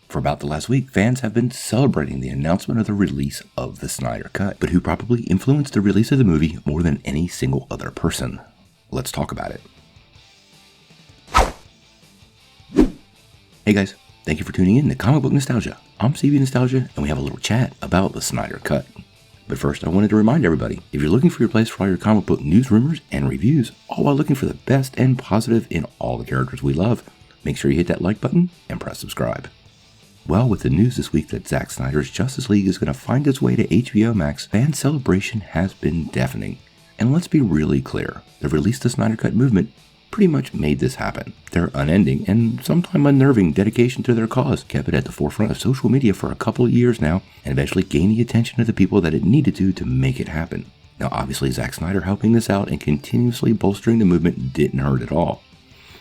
For about the last week, fans have been celebrating the announcement of the release of the Snyder Cut, but who probably influenced the release of the movie more than any single other person? Let's talk about it. Hey guys, thank you for tuning in to Comic Book Nostalgia. I'm CB Nostalgia, and we have a little chat about the Snyder Cut. But first, I wanted to remind everybody, if you're looking for your place for all your comic book news, rumors, and reviews, all while looking for the best and positive in all the characters we love, make sure you hit that like button and press subscribe. Well, with the news this week that Zack Snyder's Justice League is going to find its way to HBOMax, fan celebration has been deafening. And let's be really clear, the Release the Snyder Cut movement pretty much made this happen. Their unending and sometimes unnerving dedication to their cause kept it at the forefront of social media for a couple of years now, and eventually gained the attention of the people that it needed to make it happen. Now obviously Zack Snyder helping this out and continuously bolstering the movement didn't hurt at all.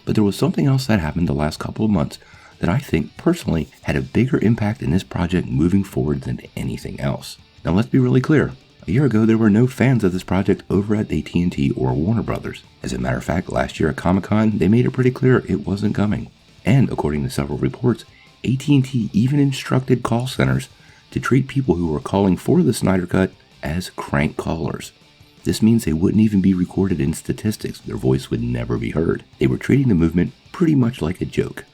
But there was something else that happened the last couple of months that I think personally had a bigger impact in this project moving forward than anything else. Now let's be really clear. A year ago, there were no fans of this project over at AT&T or Warner Brothers. As a matter of fact, last year at Comic-Con, they made it pretty clear it wasn't coming. And according to several reports, AT&T even instructed call centers to treat people who were calling for the Snyder Cut as crank callers. This means they wouldn't even be recorded in statistics. Their voice would never be heard. They were treating the movement pretty much like a joke.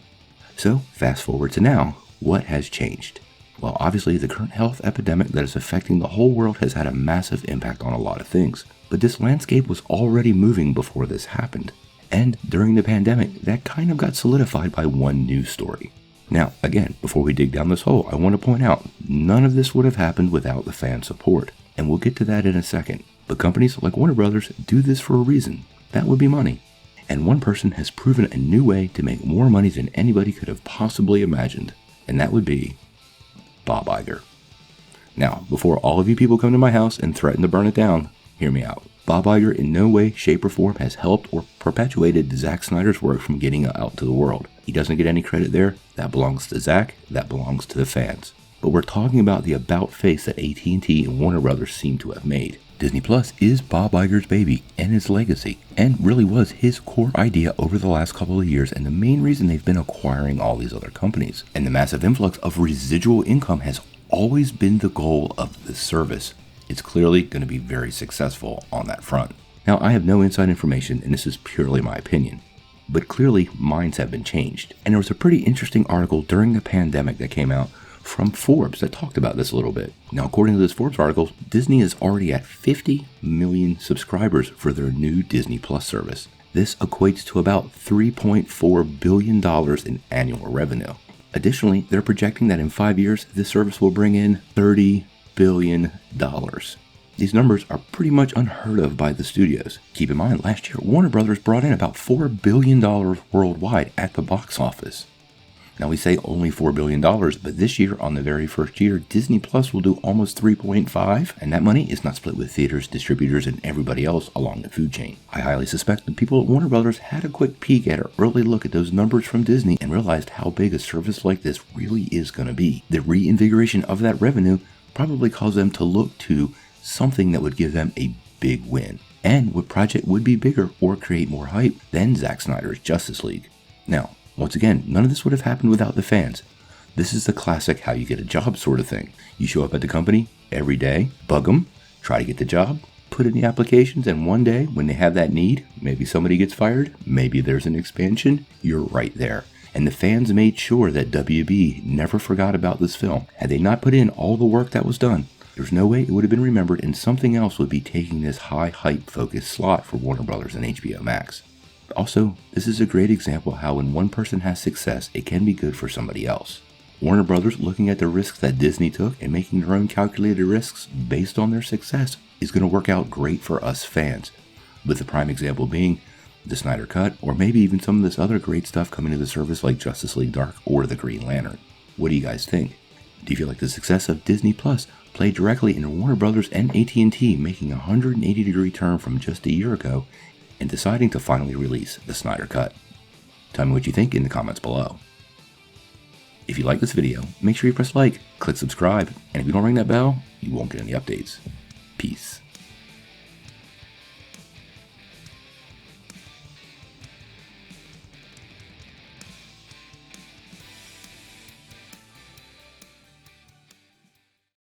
So, fast forward to now, what has changed? Well, obviously, the current health epidemic that is affecting the whole world has had a massive impact on a lot of things. But this landscape was already moving before this happened. And during the pandemic, that kind of got solidified by one news story. Now, again, before we dig down this hole, I want to point out, none of this would have happened without the fan support. And we'll get to that in a second. But companies like Warner Brothers do this for a reason. That would be money. And one person has proven a new way to make more money than anybody could have possibly imagined. And that would be Bob Iger. Now, before all of you people come to my house and threaten to burn it down, hear me out. Bob Iger in no way, shape, or form has helped or perpetuated Zack Snyder's work from getting out to the world. He doesn't get any credit there. That belongs to Zack. That belongs to the fans. But we're talking about the about face that AT&T and Warner Brothers seem to have made. Disney Plus is Bob Iger's baby and his legacy, and really was his core idea over the last couple of years, and the main reason they've been acquiring all these other companies. And the massive influx of residual income has always been the goal of this service. It's clearly going to be very successful on that front. Now, I have no inside information, and this is purely my opinion. But clearly, minds have been changed. And there was a pretty interesting article during the pandemic that came out from Forbes that talked about this a little bit. Now, according to this Forbes article, Disney is already at 50 million subscribers for their new Disney Plus service. This equates to about $3.4 billion in annual revenue. Additionally, they're projecting that in 5 years, this service will bring in $30 billion. These numbers are pretty much unheard of by the studios. Keep in mind, last year, Warner Brothers brought in about $4 billion worldwide at the box office. Now we say only $4 billion, but this year, on the very first year, Disney Plus will do almost 3.5, and that money is not split with theaters, distributors, and everybody else along the food chain. I highly suspect that people at Warner Brothers had a quick peek at an early look at those numbers from Disney and realized how big a service like this really is going to be. The reinvigoration of that revenue probably caused them to look to something that would give them a big win, and what project would be bigger or create more hype than Zack Snyder's Justice League. Now, once again, none of this would have happened without the fans. This is the classic how you get a job sort of thing. You show up at the company every day, bug them, try to get the job, put in the applications, and one day when they have that need, maybe somebody gets fired, maybe there's an expansion, you're right there. And the fans made sure that WB never forgot about this film. Had they not put in all the work that was done, there's no way it would have been remembered, and something else would be taking this high hype focused slot for Warner Brothers and HBOMax. Also, this is a great example how when one person has success, it can be good for somebody else. Warner Brothers, looking at the risks that Disney took and making their own calculated risks based on their success, is going to work out great for us fans. With the prime example being the Snyder Cut, or maybe even some of this other great stuff coming to the service like Justice League Dark or the Green Lantern. What do you guys think? Do you feel like the success of Disney Plus played directly into Warner Brothers and AT&T making a 180-degree turn from just a year ago and deciding to finally release the Snyder Cut? Tell me what you think in the comments below. If you like this video, make sure you press like, click subscribe, and if you don't ring that bell, you won't get any updates. Peace.